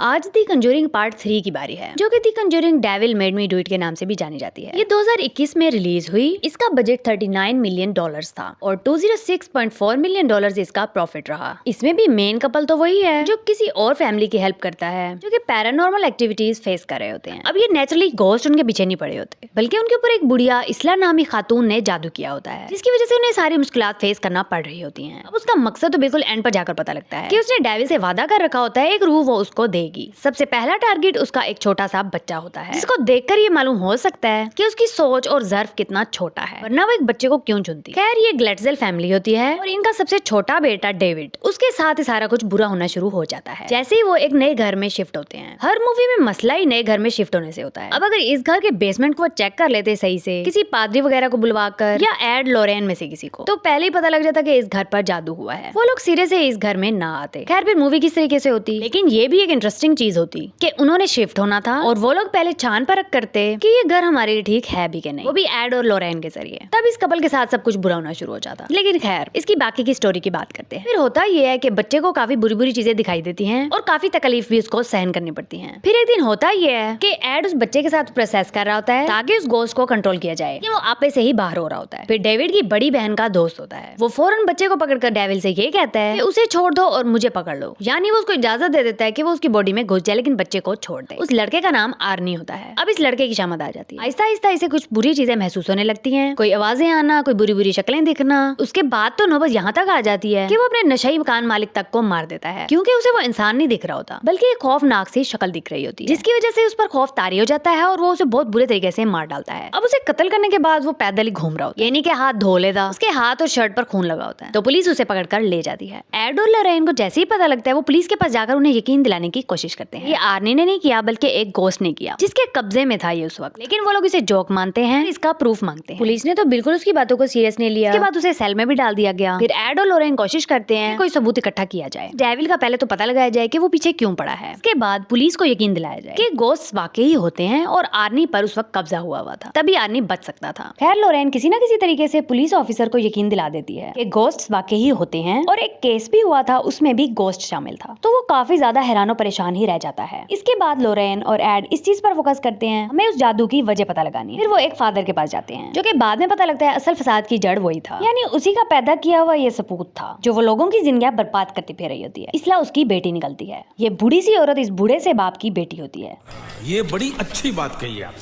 आज दी Conjuring part 3 की बारी है, जो कि the conjuring devil made me do it के नाम से भी जानी जाती है। ये 2021 में रिलीज हुई। इसका बजट $39 मिलियन था और $206.4 मिलियन इसका प्रॉफिट रहा। इसमें भी मेन कपल तो वही है जो किसी और फैमिली की हेल्प करता है, जो कि पैरानॉर्मल एक्टिविटीज फेस कर रहे होते हैं। अब ये नेचुरली घोस्ट उनके पीछे नहीं पड़े होते, बल्कि उनके ऊपर एक बुढ़िया इस्ला नामी खातून ने जादू किया होता है, जिसकी वजह से उन्हें सारी मुश्किलात फेस करना पड़ रही होती है। अब उसका मकसद तो बिल्कुल एंड पर जाकर पता लगता है कि उसने डेविल से वादा कर रखा होता है एक रूह वो उसको देगी। सबसे पहला टारगेट उसका एक छोटा सा बच्चा होता है, जिसको देखकर ये मालूम हो सकता है कि उसकी सोच और ज़र्फ कितना छोटा है, वरना वो एक बच्चे को क्यों चुनती। खैर, ये ग्लेट्जेल फैमिली होती है और इनका सबसे छोटा बेटा डेविड, उसके साथ ही सारा कुछ बुरा होना शुरू हो जाता है जैसे ही वो एक नए घर में शिफ्ट होते हैं। हर मूवी में मसला ही नए घर में शिफ्ट होने से होता है। अब अगर इस घर के बेसमेंट को चेक कर लेते सही से, किसी पादरी वगैरह को बुलवाकर या एड लोरेन में से किसी को, तो पहले ही पता लग जाता कि इस घर पर जादू हुआ है। वो लोग सिरे से इस घर में ना आते। खैर, फिर मूवी किस तरीके से होती, लेकिन ये भी एक इंटरेस्टिंग चीज होती कि उन्होंने शिफ्ट होना था और वो लोग पहले छान परख करते कि ये घर हमारे लिए ठीक है भी कि नहीं, वो भी एड और लोरेन के जरिए। तब इस कपल के साथ सब कुछ बुरा होना शुरू हो जाता। लेकिन खैर, इसकी बाकी की स्टोरी की बात करते हैं। फिर होता ये है कि बच्चे को काफी बुरी बुरी चीजें दिखाई देती हैं और काफी तकलीफ भी उसको सहन करनी पड़ती है। फिर एक दिन होता ये है कि एड उस बच्चे के साथ प्रोसेस कर रहा होता है ताकि उस गोस्ट को कंट्रोल किया जाए कि वो आपे से ही बाहर हो रहा होता है। फिर डेविड की बड़ी बहन का दोस्त होता है, वो फौरन बच्चे को पकड़कर डेविल से ये कहता है कि उसे छोड़ दो और मुझे पकड़ लो। यानी वो उसको इजाजत दे देता है कि वो उसकी बॉडी में घुस जाए, लेकिन बच्चे को छोड़ दे। उस लड़के का नाम आर्नी होता है। अब इस लड़के की शामत आ जाती है। आहिस्ता आहिस्ता इसे कुछ बुरी चीजें महसूस होने लगती हैं, कोई आवाजें आना, कोई बुरी बुरी शक्लें दिखना। उसके बाद तो नौबत यहाँ तक आ जाती है कि वो अपने नशाई मकान मालिक तक को मार देता है, क्योंकि उसे वो इंसान नहीं दिख रहा होता, बल्कि एक खौफनाक सी शक्ल दिख रही होती है, जिसकी वजह से उस पर खौफ तारी हो जाता है और वो उसे बहुत बुरे तरीके से मार डालता है। अब उसे कत्ल करने के बाद वो पैदल ही घूम रहा होता है, यानी कि हाथ धो लेता, उसके हाथ और शर्ट पर खून लगा होता है। तो पुलिस उसे पकड़कर ले जाती है। एड और लोरेन को जैसे ही पता लगता है, वो पुलिस के पास जाकर उन्हें यकीन दिलाने की कोशिश करते हैं। ये आर्नी ने नहीं किया, बल्कि एक गोस्ट ने किया, जिसके कब्जे में था ये उस वक्त। लेकिन वो लोग इसे जोक मानते हैं, इसका प्रूफ मांगते हैं। पुलिस ने तो बिल्कुल उसकी बातों को सीरियस नहीं लिया। इसके बाद उसे सेल में भी डाल दिया गया। फिर एड और लोरेन कोशिश करते हैं कोई सबूत इकट्ठा किया जाए। डेविल का पहले तो पता लगाया जाए कि वो पीछे क्यों पड़ा है। इसके बाद पुलिस को यकीन दिलाया जाए कि गोस्ट वाकई होते हैं और आर्नी पर उस वक्त कब्जा हुआ था, तभी आर्नी बच सकता था। खैर, लोरेन किसी न किसी तरीके से पुलिस ऑफिसर को यकीन दिला देती है कि गोस्ट वाकई होते हैं और एक केस भी हुआ था, उसमें भी गोस्ट शामिल था। तो वो काफी ज्यादा हैरान और परेशान ही रह जाता है। इसके बाद लोरेन और एड इस चीज पर फोकस करते हैं, हमें उस जादू की वजह पता लगानी है। फिर वो एक फादर के पास जाते हैं, जो कि बाद में पता लगता है असल फसाद की जड़ वही था, यानी उसी का पैदा किया हुआ ये सपूत था जो वो लोगों की जिंदगियां बर्बाद करती फिर रही होती है। इसला उसकी बेटी निकलती है। ये बूढ़ी सी औरत इस बूढ़े से बाप की बेटी होती है। ये बड़ी अच्छी बात कही आप।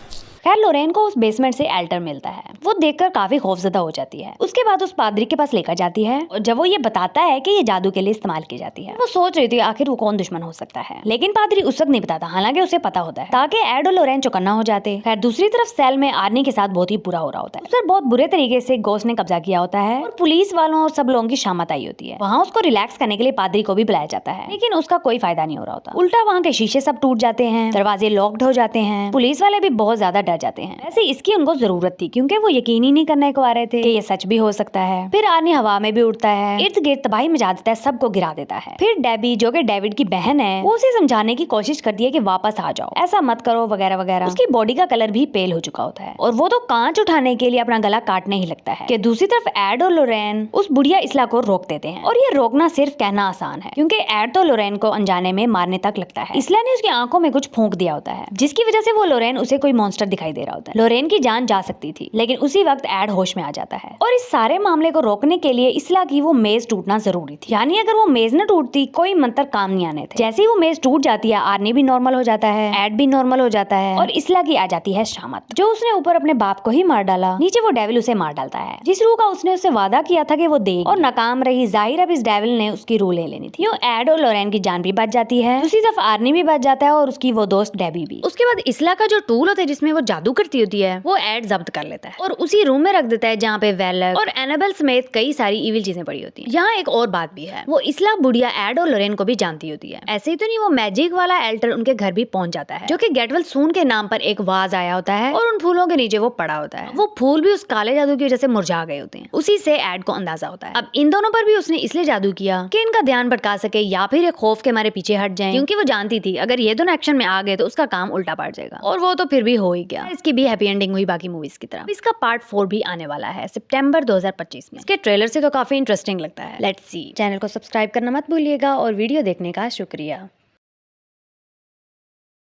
खैर, लोरेन को उस बेसमेंट से एल्टर मिलता है। वो देखकर काफी खौफजदा हो जाती है। उसके बाद उस पादरी के पास लेकर जाती है और जब वो ये बताता है कि ये जादू के लिए इस्तेमाल की जाती है, वो सोच रही थी आखिर वो कौन दुश्मन हो सकता है, लेकिन पादरी उस वक्त नहीं बताता, हालांकि उसे पता होता है, ताकि एड और लोरेन चौकन्ना हो जाते। खैर, दूसरी तरफ सेल में आर्नी के साथ बहुत ही बुरा हो रहा होता है। उस पर बहुत बुरे तरीके से गोस्ट ने कब्जा किया होता है और पुलिस वालों और सब लोगों की शामत आई होती है। वहाँ उसको रिलैक्स करने के लिए पादरी को भी बुलाया जाता है, लेकिन उसका कोई फायदा नहीं हो रहा होता। उल्टा वहाँ के शीशे सब टूट जाते हैं, दरवाजे लॉक्ड हो जाते हैं, पुलिस वाले भी बहुत ज्यादा डर जाते हैं। ऐसे इसकी उनको जरूरत थी, क्योंकि वो यकीन ही नहीं करने को आ रहे थे कि ये सच भी हो सकता है। फिर आर्नी हवा में भी उड़ता है, इर्द गिर्द तबाही मचा देता है, सबको गिरा देता है। फिर डेबी, जो कि डेविड की बहन है, वो उसे समझाने की कोशिश करती है कि वापस आ जाओ, ऐसा मत करो वगैरह वगैरह। उसकी बॉडी का कलर भी पेल हो चुका होता है और वो तो कांच उठाने के लिए अपना गला काटने ही लगता है कि दूसरी तरफ एड और लोरेन उस बुढ़िया इस्ला को रोक देते हैं। और ये रोकना सिर्फ कहना आसान है, क्योंकि एड तो लोरेन को अनजाने में मारने तक लगता है। इस्ला ने उसकी आंखों में कुछ फूंक दिया होता है, जिसकी वजह से वो लोरेन उसे कोई मॉन्स्टर दिखाई दे रहा होता है। लोरेन की जान जा सकती थी, लेकिन उसी वक्त एड होश में आ जाता है। और इस सारे मामले को रोकने के लिए इस्ला की वो मेज टूटना जरूरी थी, यानी अगर वो मेज न टूटती कोई मंत्र काम नहीं आने थे। जैसे ही वो मेज टूट जाती है, आर्नी भी नॉर्मल हो जाता है, एड भी नॉर्मल हो जाता है और इस्ला की आ जाती है शामत। जो उसने ऊपर अपने बाप को ही मार डाला, नीचे वो डेविल उसे मार डालता है, जिस रूह का उसने उससे वादा किया था कि वो देगी, और नाकाम रही। जाहिर अब इस डेविल ने उसकी रूह ले लेनी थी। एड और लोरेन की जान भी बच जाती है, दूसरी तरफ आर्नी भी बच जाता है और उसकी वो दोस्त डेबी भी। उसके बाद इस्ला का जो टूल होता है जिसमें वो जादू करती होती है, वो एड जब्त कर लेता है और उसी रूम में रख देता है जहाँ पे वेलक और एनाबेल समेत कई सारी इविल चीजें पड़ी होती हैं। यहाँ एक और बात भी है, वो इस्ला बुढ़िया एड और लोरेन को भी जानती होती है। ऐसे ही तो नहीं, वो मैजिक वाला एल्टर उनके घर भी पहुंच जाता है, जो कि गेटवेल सून के नाम पर एक वाज आया होता है और उन फूलों के नीचे वो पड़ा होता है। वो फूल भी उस काले जादू की वजह से मुरझा गए होते हैं। उसी से एड को अंदाजा होता है। अब इन दोनों पर भी उसने इसलिए जादू किया कि इनका ध्यान भटका सके या फिर एक खौफ के मारे पीछे हट जाएं, क्योंकि वो जानती थी अगर ये दोनों एक्शन में आ गए तो उसका काम उल्टा पड़ जाएगा, और वो तो फिर भी हो ही गया। इसकी भी हैप्पी एंडिंग हुई बाकी मूवीज की तरह। इसका पार्ट 4 भी आने वाला है सितंबर 2025 में। इसके ट्रेलर से तो काफी इंटरेस्टिंग लगता है। Let's see. चैनल को सब्सक्राइब करना मत भूलिएगा और वीडियो देखने का शुक्रिया।